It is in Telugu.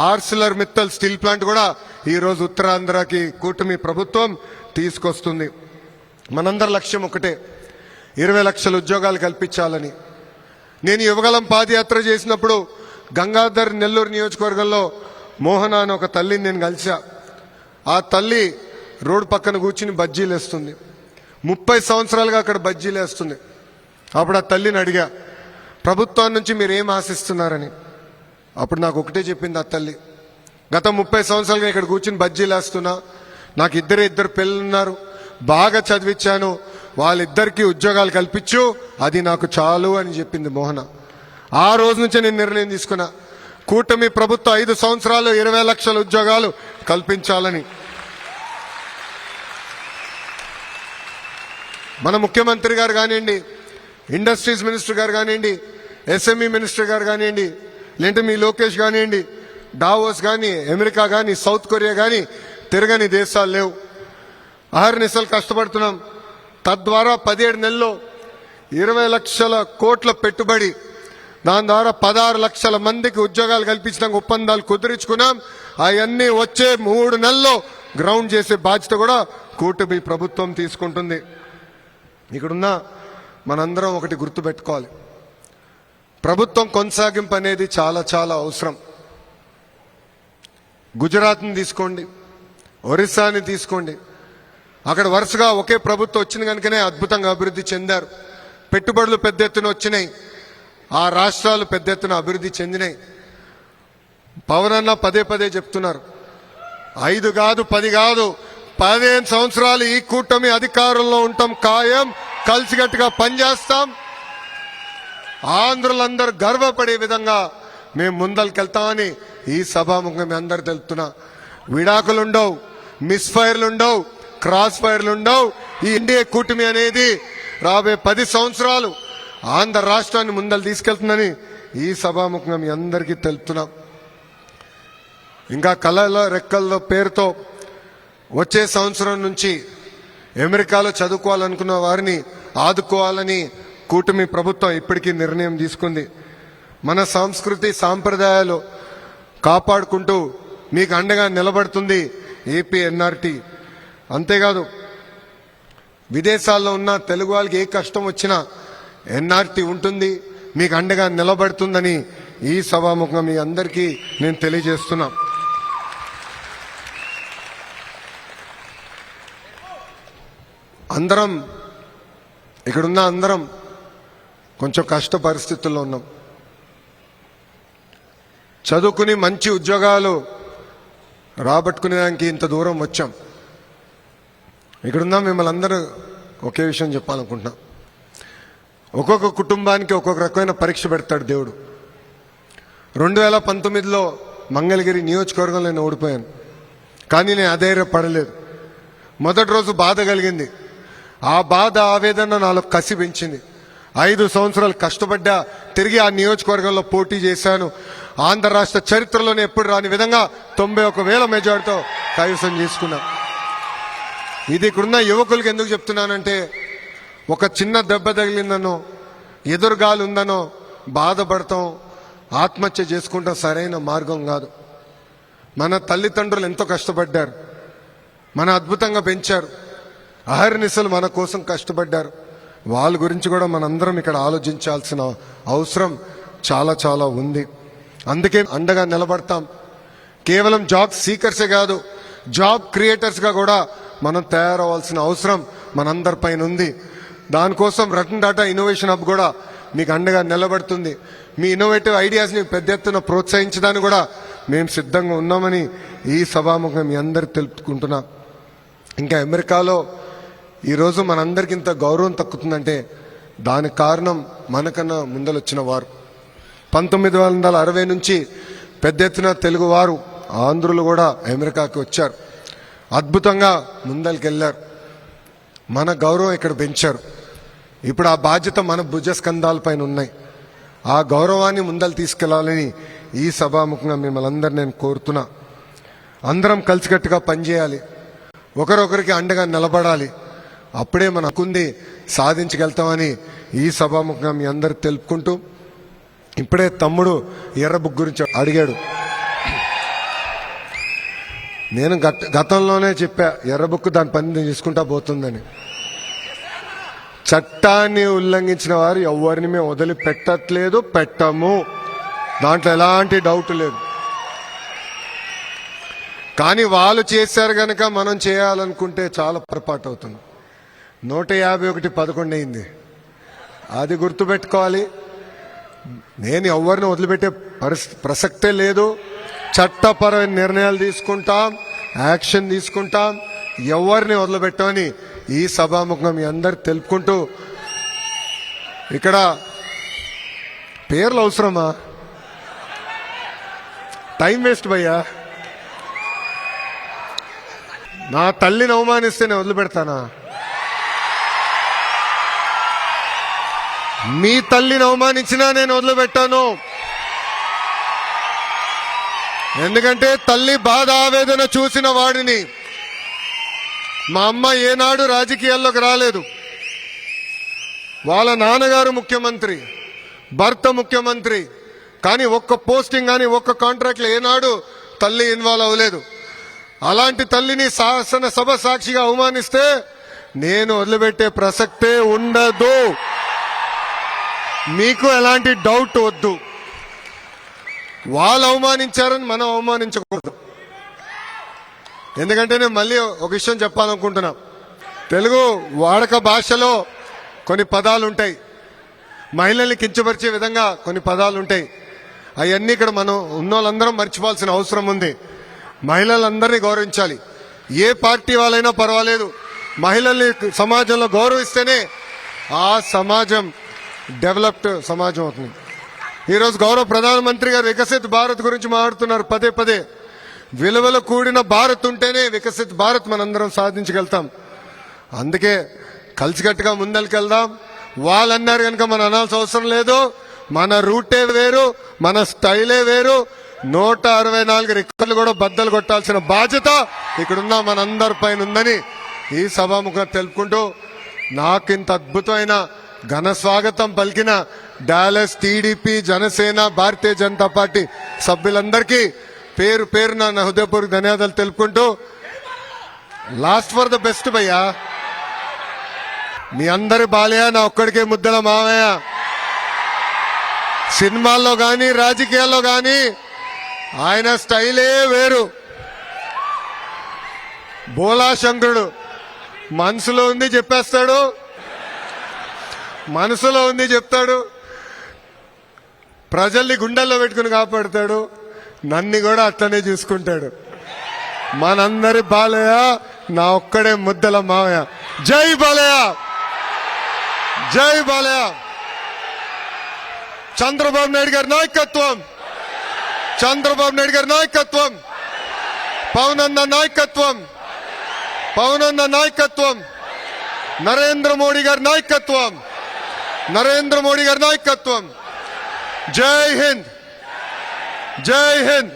ఆర్సిలర్ మిత్తల్ స్టీల్ ప్లాంట్ కూడా ఈ రోజు ఉత్తరాంధ్రకి కూటమి ప్రభుత్వం తీసుకొస్తుంది. మనందరి లక్ష్యం ఒకటే, 20 లక్షల ఉద్యోగాలు కల్పించాలని. నేను యువగలం పాదయాత్ర చేసినప్పుడు గంగాధర్ నెల్లూరు నియోజకవర్గంలో మోహన అని ఒక తల్లిని నేను కలిసా. ఆ తల్లి రోడ్డు పక్కన కూర్చుని బజ్జీలు వేస్తుంది. 30 సంవత్సరాలుగా అక్కడ బజ్జీలు వేస్తుంది. అప్పుడు ఆ తల్లిని అడిగా, ప్రభుత్వం నుంచి మీరు ఏం ఆశిస్తున్నారని. అప్పుడు నాకు ఒకటే చెప్పింది ఆ తల్లి, గత 30 సంవత్సరాలుగా ఇక్కడ కూర్చుని బజ్జీలు వేస్తున్నా, నాకు ఇద్దరు పిల్లలు ఉన్నారు, బాగా చదివించాను, వాళ్ళిద్దరికీ ఉద్యోగాలు కల్పించు, అది నాకు చాలు అని చెప్పింది మోహన. ఆ రోజు నుంచే నేను నిర్ణయం తీసుకున్నా, కూటమి ప్రభుత్వం 5 సంవత్సరాలు 20 లక్షల ఉద్యోగాలు కల్పించాలని. మన ముఖ్యమంత్రి గారు కానివ్వండి, ఇండస్ట్రీస్ మినిస్టర్ గారు కానివ్వండి, ఎస్ఎంఈ మినిస్టర్ గారు కానివ్వండి, లేదంటే మీ లోకేష్ కానివ్వండి, డావోస్ కానీ, అమెరికా కానీ, సౌత్ కొరియా కానీ తిరగని దేశాలు లేవు. అహర్నిశలు కష్టపడుతున్నాం. తద్వారా 17 నెలల్లో 20 లక్షల కోట్ల పెట్టుబడి, దాని ద్వారా 16 లక్షల మందికి ఉద్యోగాలు కల్పించడం ఒప్పందాలు కుదిరించుకున్నాం. అవన్నీ వచ్చే 3 నెలల్లో గ్రౌండ్ చేసే బాధ్యత కూడా కూటమి ప్రభుత్వం తీసుకుంటుంది. ఇక్కడున్న మనందరం ఒకటి గుర్తుపెట్టుకోవాలి, ప్రభుత్వం కొనసాగింపు అనేది చాలా చాలా అవసరం. గుజరాత్ని తీసుకోండి, ఒరిస్సాని తీసుకోండి, అక్కడ వరుసగా ఒకే ప్రభుత్వం వచ్చింది కనుకనే అద్భుతంగా అభివృద్ధి చెందారు. పెట్టుబడులు పెద్ద ఎత్తున వచ్చినాయి, ఆ రాష్ట్రాలు పెద్ద ఎత్తున అభివృద్ధి చెందినాయి. పవన్ అన్న పదే చెప్తున్నారు, 5 కాదు 10 కాదు 15 సంవత్సరాలు ఈ కూటమి అధికారంలో ఉంటాం ఖాయం, కలిసికట్టుగా పనిచేస్తాం. ఆంధ్రులందరూ గర్వపడే విధంగా మేము ముందరికెళ్తామని ఈ సభాముఖంగా మీ అందరు తెలుపుతున్నా. విడాకులుండవు, మిస్ ఫైర్లుండవు, క్రాస్ ఫైర్లుండవు. ఈ ఎన్డీఏ కూటమి అనేది రాబోయే 10 సంవత్సరాలు ఆంధ్ర రాష్ట్రాన్ని ముందలు తీసుకెళ్తుందని ఈ సభాముఖంగా మీ అందరికీ తెలుపుతున్నాం. ఇంకా కళల రెక్కల్లో పేరుతో వచ్చే సంవత్సరం నుంచి అమెరికాలో చదువుకోవాలనుకున్న వారిని ఆదుకోవాలని కూటమి ప్రభుత్వం ఇప్పటికీ నిర్ణయం తీసుకుంది. మన సంస్కృతి సాంప్రదాయాలు కాపాడుకుంటూ మీకు అండగా నిలబడుతుంది ఏపీ ఎన్ఆర్టీ. అంతేకాదు, విదేశాల్లో ఉన్న తెలుగు వాళ్ళకి ఏ కష్టం వచ్చినా ఎన్ఆర్టీ ఉంటుంది, మీకు అండగా నిలబడుతుందని ఈ సభాముఖంగా మీ అందరికీ నేను తెలియజేస్తున్నా. అందరం ఇక్కడున్న అందరం కొంచెం కష్ట పరిస్థితుల్లో ఉన్నాం. చదువుకుని మంచి ఉద్యోగాలు రాబట్టుకునేదానికి ఇంత దూరం వచ్చాం. ఇక్కడున్నా మిమ్మల్ని అందరూ ఒకే విషయం చెప్పాలనుకుంటున్నాం. ఒక్కొక్క కుటుంబానికి ఒక్కొక్క రకమైన పరీక్ష పెడతాడు దేవుడు. 2019లో మంగళగిరి నియోజకవర్గంలో నేను ఓడిపోయాను, కానీ నేను అధైర్యపడలేదు. మొదటి రోజు బాధ కలిగింది. ఆ బాధ ఆవేదన నాలో కసి పెంచింది. 5 సంవత్సరాలు కష్టపడ్డా, తిరిగి ఆ నియోజకవర్గంలో పోటీ చేశాను. ఆంధ్ర రాష్ట్ర చరిత్రలోనే ఎప్పుడు రాని విధంగా 91,000 మెజార్టీతో కైవసం చేసుకున్నా. ఇది ఇక్కడున్న యువకులకి ఎందుకు చెప్తున్నానంటే, ఒక చిన్న దెబ్బ తగిలిందనో, ఎదురుగాలు ఉందనో బాధపడతాం, ఆత్మహత్య చేసుకుంటాం సరైన మార్గం కాదు. మన తల్లిదండ్రులు ఎంతో కష్టపడ్డారు, మన అద్భుతంగా పెంచారు, అహర్నిశలు మన కోసం కష్టపడ్డారు. వాళ్ళ గురించి కూడా మనందరం ఇక్కడ ఆలోచించాల్సిన అవసరం చాలా చాలా ఉంది. అందుకే అండగా నిలబడతాం. కేవలం జాబ్ సీకర్సే కాదు, జాబ్ క్రియేటర్స్గా కూడా మనం తయారవ్వాల్సిన అవసరం మనందరిపైన ఉంది. దానికోసం రతన్ టాటా ఇన్నోవేషన్ హబ్ కూడా మీకు అండగా నిలబడుతుంది. మీ ఇన్నోవేటివ్ ఐడియాస్ని పెద్ద ఎత్తున ప్రోత్సహించడానికి కూడా మేము సిద్ధంగా ఉన్నామని ఈ సభాముఖంగా మీ అందరికి తెలుపుకుంటున్నా. ఇంకా అమెరికాలో ఈరోజు మనందరికి ఇంత గౌరవం తక్కుతుందంటే దానికి కారణం మనకన్నా ముందలొచ్చిన వారు. 1960 నుంచి పెద్ద ఎత్తున తెలుగువారు, ఆంధ్రులు కూడా అమెరికాకి వచ్చారు, అద్భుతంగా ముందరికెళ్ళారు, మన గౌరవం ఇక్కడ పెంచారు. ఇప్పుడు ఆ బాధ్యత మన భుజస్కంధాలపైన ఉన్నాయి. ఆ గౌరవాన్ని ముందలు తీసుకెళ్లాలని ఈ సభాముఖంగా మిమ్మల్ని అందరూ నేను కోరుతున్నా. అందరం కలిసికట్టుగా పనిచేయాలి, ఒకరొకరికి అండగా నిలబడాలి. అప్పుడే మన హక్కుంది సాధించగలుగుతామని ఈ సభాముఖంగా మీ అందరు తెలుపుకుంటూ, ఇప్పుడే తమ్ముడు ఎర్రబుక్ గురించి అడిగాడు. నేను గతంలోనే చెప్పా, ఎర్ర బుక్ దాని పని చేసుకుంటా పోతుందని. చట్టాన్ని ఉల్లంఘించిన వారు ఎవరిని మేము వదిలిపెట్టట్లేదు, పెట్టము. దాంట్లో ఎలాంటి డౌట్ లేదు. కానీ వాళ్ళు చేశారు గనక మనం చేయాలనుకుంటే చాలా పొరపాటు అవుతుంది. 151 అయింది. అది గుర్తుపెట్టుకోవాలి. నేను ఎవరిని వదిలిపెట్టే ప్రసక్తే లేదు. చట్టపరమైన నిర్ణయాలు తీసుకుంటాం, యాక్షన్ తీసుకుంటాం, ఎవరిని వదిలిపెట్టమని ఈ సభాముఖంగా మీ అందరు తెలుపుకుంటూ, ఇక్కడ పేర్లు అవసరమా? టైం వేస్ట్ భయ్యా. నా తల్లిని అవమానిస్తే నేను వదిలిపెడతానా? మీ తల్లిని అవమానించినా నేను వదిలిపెట్టాను. ఎందుకంటే తల్లి బాధ ఆవేదన చూసిన వాడిని. మా అమ్మ ఏనాడు రాజకీయాల్లోకి రాలేదు. వాళ్ళ నాన్నగారు ముఖ్యమంత్రి, భర్త ముఖ్యమంత్రి, కానీ ఒక్క పోస్టింగ్ కానీ ఒక్క కాంట్రాక్ట్లో ఏనాడు తల్లి ఇన్వాల్వ్ అవ్వలేదు. అలాంటి తల్లిని శాసనసభ సాక్షిగా అవమానిస్తే నేను వదిలిపెట్టే ప్రసక్తే ఉండదు. మీకు ఎలాంటి డౌట్ వద్దు. వాళ్ళు అవమానించారని మనం అవమానించకూడదు. ఎందుకంటే నేను మళ్ళీ ఒక విషయం చెప్పాలనుకుంటున్నా. తెలుగు వాడక భాషలో కొన్ని పదాలు ఉంటాయి, మహిళల్ని కించపరిచే విధంగా కొన్ని పదాలు ఉంటాయి. అవన్నీ ఇక్కడ మనం ఉన్నోళ్ళందరం మర్చిపోవాల్సిన అవసరం ఉంది. మహిళలందరినీ గౌరవించాలి. ఏ పార్టీ వాళ్ళైనా పర్వాలేదు, మహిళల్ని సమాజంలో గౌరవిస్తేనే ఆ సమాజం డెవలప్డ్ సమాజం అవుతుంది. ఈరోజు గౌరవ ప్రధానమంత్రి గారు వికసిత్ భారత్ గురించి మాట్లాడుతున్నారు పదే పదే. విలువలు కూడిన భారత్ ఉంటేనే వికసిత్ భారత్ మనందరం సాధించగలుగుతాం. అందుకే కలిసికట్టుగా ముందరికెళ్దాం. వాళ్ళు అన్నారు కనుక మనం అనాల్సిన అవసరం లేదు. మన రూటే వేరు, మన స్టైలే వేరు. 164 రికార్డులు కూడా బద్దలు కొట్టాల్సిన బాధ్యత ఇక్కడున్న మనందరి పైన ఉందని ఈ సభాముఖంగా తెలుపుకుంటూ, నాకింత అద్భుతమైన ఘన స్వాగతం పలికిన Dallas TDP, Janasena, Bharatiya Janata party సభ్యులందరికీ పేరు పేరున నా హృదయపూర్వక ధన్యవాదాలు తెలుపుకుంటూ, లాస్ట్ ఫర్ ద బెస్ట్ భయ్యా. మీ అందరి బాలయ్య, నా ఒక్కడికే ముద్దల మావయ్య. సినిమాల్లో కానీ రాజకీయాల్లో కానీ ఆయన స్టైలే వేరు. బోలా శంకరుడు మనసులో ఉంది చెప్పేస్తాడు, మనసులో ఉంది చెప్తాడు, ప్రజల్ని గుండెల్లో పెట్టుకుని కాపాడుతాడు, నన్ను కూడా అట్లనే చూసుకుంటాడు. మనందరి బాలయ్య, నా ఒక్కడే ముద్దల మావయ్య. జై బాలయ్య, జై బాలయ్య. చంద్రబాబు నాయుడు గారి నాయకత్వం, చంద్రబాబు నాయుడు గారి నాయకత్వం, పవన్ అన్న నాయకత్వం, పవన్ అన్న నాయకత్వం, నరేంద్ర మోడీ గారి నాయకత్వం, నరేంద్ర మోడీ గారి నాయకత్వం. జై హింద్, జై హింద్.